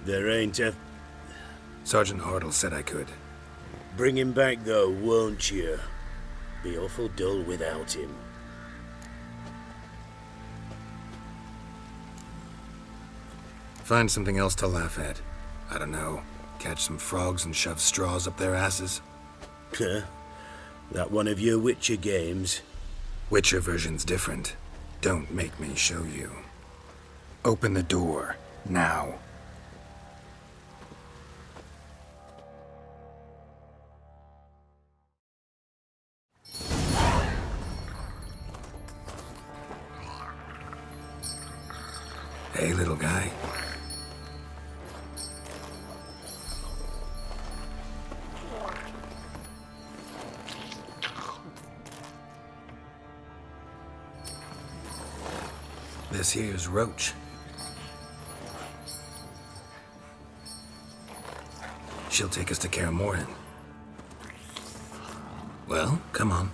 There ain't a... Sergeant Hartle said I could. Bring him back, though, won't you? Be awful dull without him. Find something else to laugh at. I don't know. Catch some frogs and shove straws up their asses. Huh? That one of your Witcher games? Witcher version's different. Don't make me show you. Open the door, now. Hey, little guy. This here's Roach. She'll take us to Kaer Morhen. Well, come on.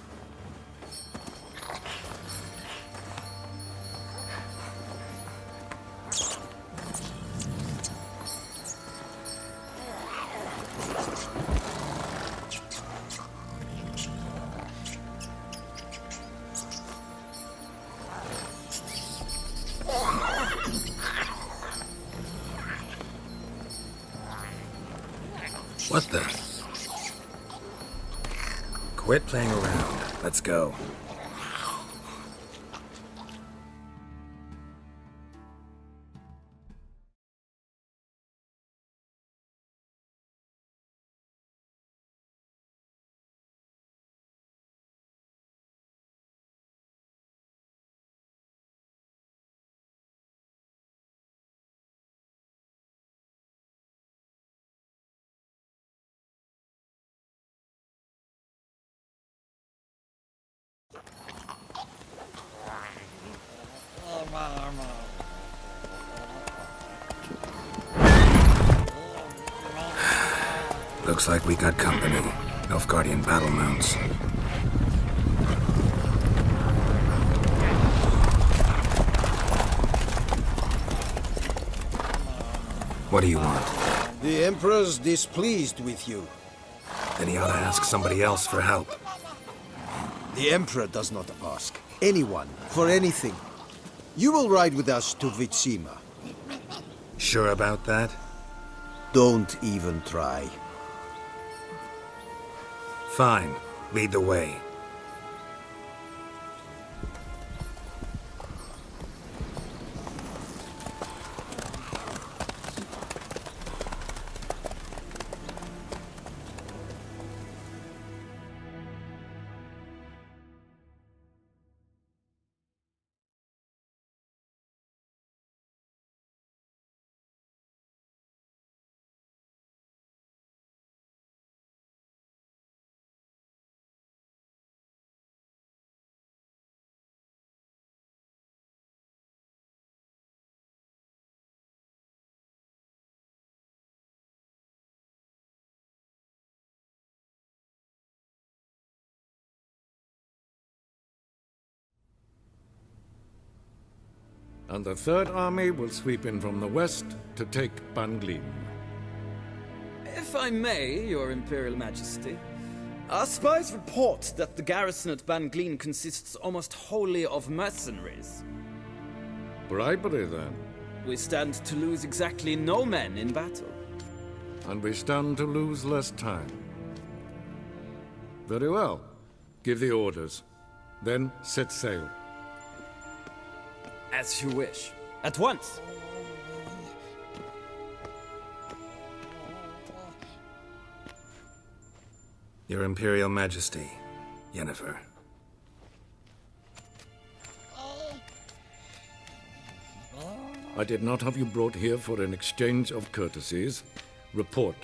What the? Quit playing around. Let's go. Looks like we got company. Nilfgaardian battle mounts. What do you want? The Emperor's displeased with you. Then he ought to ask somebody else for help. The Emperor does not ask anyone for anything. You will ride with us to Vitsima. Sure about that? Don't even try. Fine. Lead the way. And the Third Army will sweep in from the west to take Banglin. If I may, Your Imperial Majesty, our spies report that the garrison at Banglin consists almost wholly of mercenaries. Bribery, then. We stand to lose exactly no men in battle. And we stand to lose less time. Very well. Give the orders. Then set sail. As you wish. At once! Your Imperial Majesty, Yennefer. I did not have you brought here for an exchange of courtesies. Report.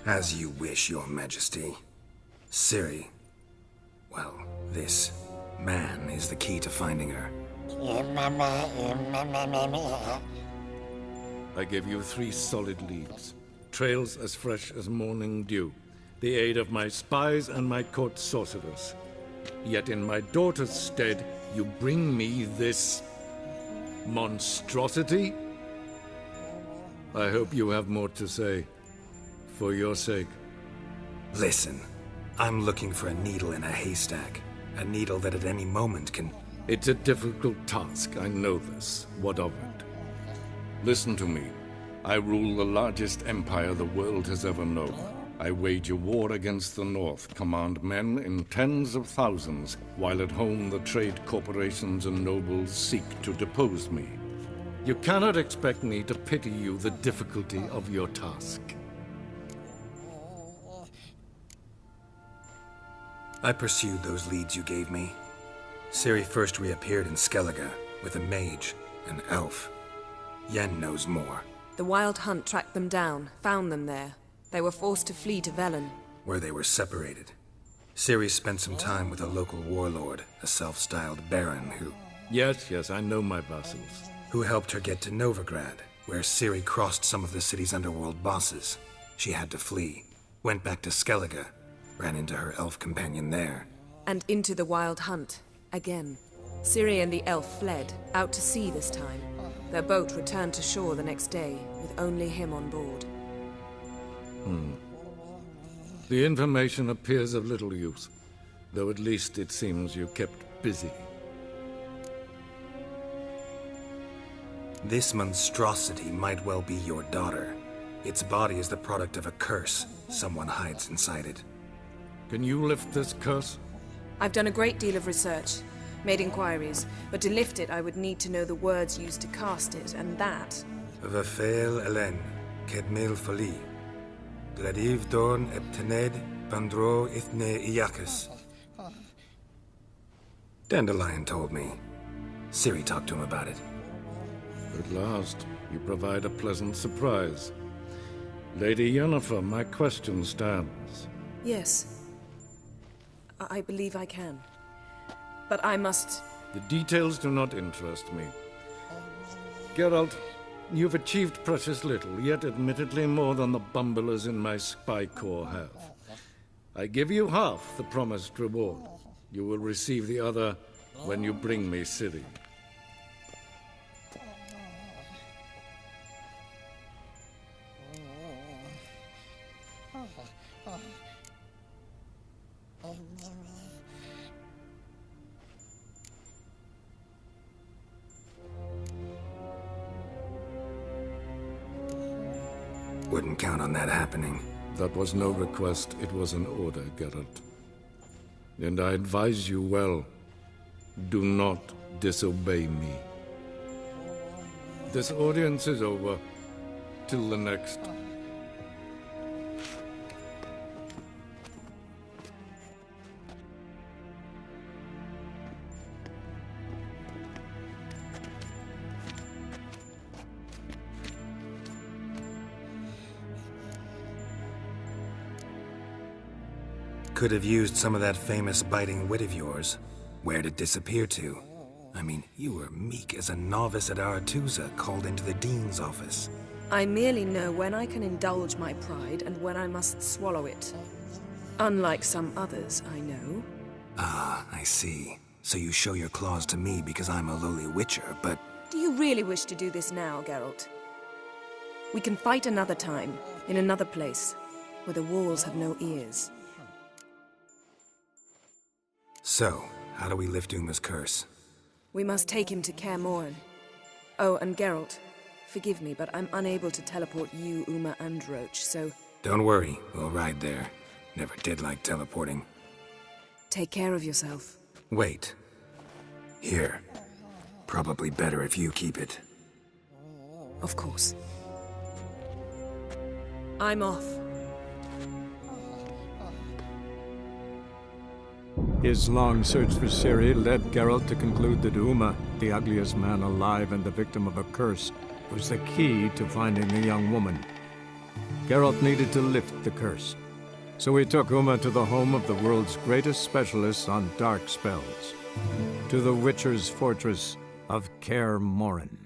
As you wish, Your Majesty. Ciri. Well, this man is the key to finding her. I gave you 3 solid leads. Trails as fresh as morning dew. The aid of my spies and my court sorcerers. Yet in my daughter's stead, You bring me this monstrosity? I hope you have more to say. For your sake. Listen, I'm looking for a needle in a haystack. A needle that at any moment can... It's a difficult task, I know this. What of it? Listen to me. I rule the largest empire the world has ever known. I wage a war against the North, command men in tens of thousands, while at home the trade corporations and nobles seek to depose me. You cannot expect me to pity you the difficulty of your task. I pursued those leads you gave me. Ciri first reappeared in Skellige with a mage, an elf. Yen knows more. The Wild Hunt tracked them down, found them there. They were forced to flee to Velen. Where they were separated. Ciri spent some time with a local warlord, a self-styled baron Yes, I know my vassals. who helped her get to Novigrad, where Ciri crossed some of the city's underworld bosses. She had to flee, went back to Skellige, ran into her elf companion there. And into the Wild Hunt, again. Ciri and the elf fled, out to sea this time. Their boat returned to shore the next day, with only him on board. The information appears of little use, though at least it seems you kept busy. This monstrosity might well be your daughter. Its body is the product of a curse someone hides inside it. Can you lift this curse? I've done a great deal of research, made inquiries, but to lift it I would need to know the words used to cast it, and that... Vafel Elen, Kedmil Fali. Gladiv Dorn Eptened Bandro Ithne Iacus. Dandelion told me. Ciri talked to him about it. At last, you provide a pleasant surprise. Lady Yennefer, my question stands. Yes. I believe I can. But I must... The details do not interest me. Geralt, you've achieved precious little, yet admittedly more than the bumblers in my spy corps have. I give you half the promised reward. You will receive the other when you bring me Ciri. Wouldn't count on that happening. That was no request, it was an order, Geralt. And I advise you well, do not disobey me. This audience is over. Till the next. Could have used some of that famous biting wit of yours. Where'd it disappear to? I mean, you were meek as a novice at Aretusa called into the dean's office. I merely know when I can indulge my pride and when I must swallow it. Unlike some others, I know. Ah, I see. So you show your claws to me because I'm a lowly witcher, but... Do you really wish to do this now, Geralt? We can fight another time, in another place, where the walls have no ears. So, how do we lift Uma's curse? We must take him to Kaer Morhen. Oh, and Geralt, forgive me, but I'm unable to teleport you, Uma, and Roach, so... Don't worry, we'll ride there. Never did like teleporting. Take care of yourself. Wait. Here. Probably better if you keep it. Of course. I'm off. His long search for Ciri led Geralt to conclude that Uma, the ugliest man alive and the victim of a curse, was the key to finding the young woman. Geralt needed to lift the curse, so he took Uma to the home of the world's greatest specialists on dark spells, to the Witcher's fortress of Kaer Morhen.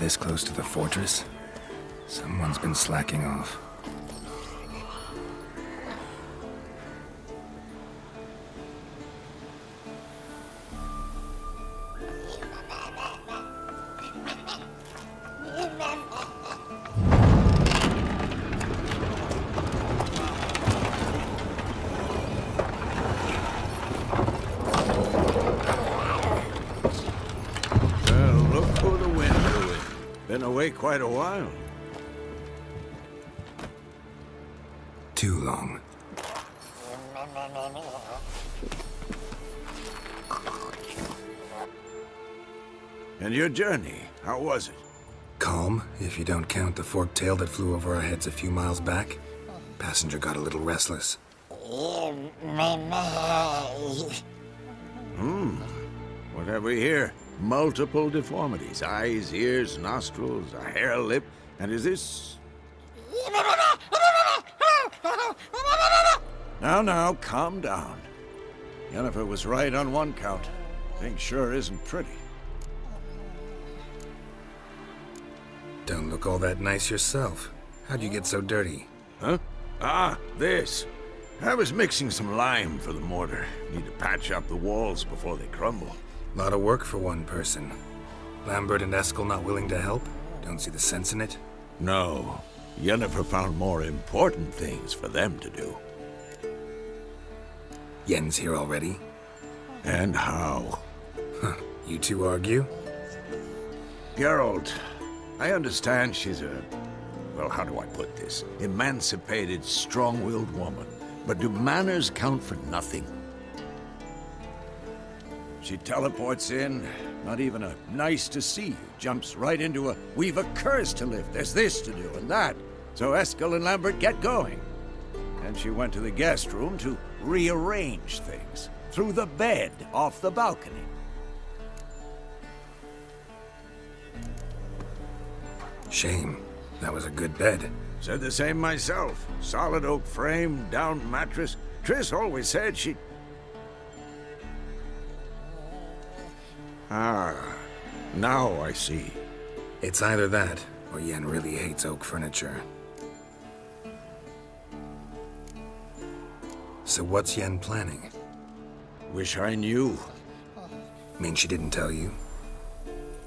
this close to the fortress? Someone's been slacking off. Been away quite a while. Too long. And your journey, how was it? Calm, if you don't count the forked tail that flew over our heads a few miles back. Passenger got a little restless. What have we here? Multiple deformities. Eyes, ears, nostrils, a hair lip. And is this... Now, calm down. Yennefer was right on one count. Thing sure isn't pretty. Don't look all that nice yourself. How'd you get so dirty? Huh? Ah, this. I was mixing some lime for the mortar. Need to patch up the walls before they crumble. Lot of work for one person. Lambert and Eskel not willing to help? Don't see the sense in it? No. Yennefer found more important things for them to do. Yen's here already? And how? Huh. You two argue? Geralt, I understand she's a... well, how do I put this? Emancipated, strong-willed woman. But do manners count for nothing? She teleports in, not even a nice to see you, jumps right into a we've a curse to lift, there's this to do and that. So Eskel and Lambert get going. And she went to the guest room to rearrange things. Through the bed, off the balcony. Shame. That was a good bed. Said the same myself. Solid oak frame, down mattress. Triss always said she'd... Ah, now I see. It's either that, or Yen really hates oak furniture. So what's Yen planning? Wish I knew. Mean she didn't tell you?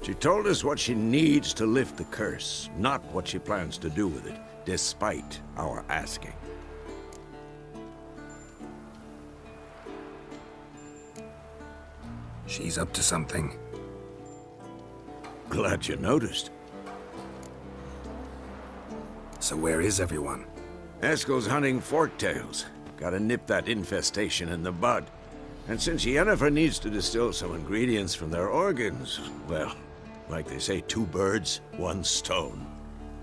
She told us what she needs to lift the curse, not what she plans to do with it, despite our asking. She's up to something. Glad you noticed. So where is everyone? Eskel's hunting forktails. Gotta nip that infestation in the bud. And since Yennefer needs to distill some ingredients from their organs, well, like they say, 2 birds, 1 stone.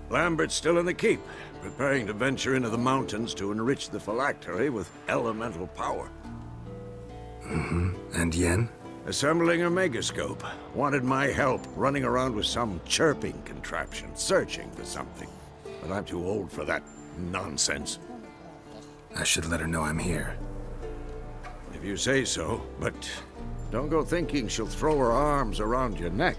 Lambert's still in the keep, preparing to venture into the mountains to enrich the phylactery with elemental power. And Yen? Assembling a megascope. Wanted my help running around with some chirping contraption, searching for something. But I'm too old for that nonsense. I should let her know I'm here. If you say so, but don't go thinking she'll throw her arms around your neck.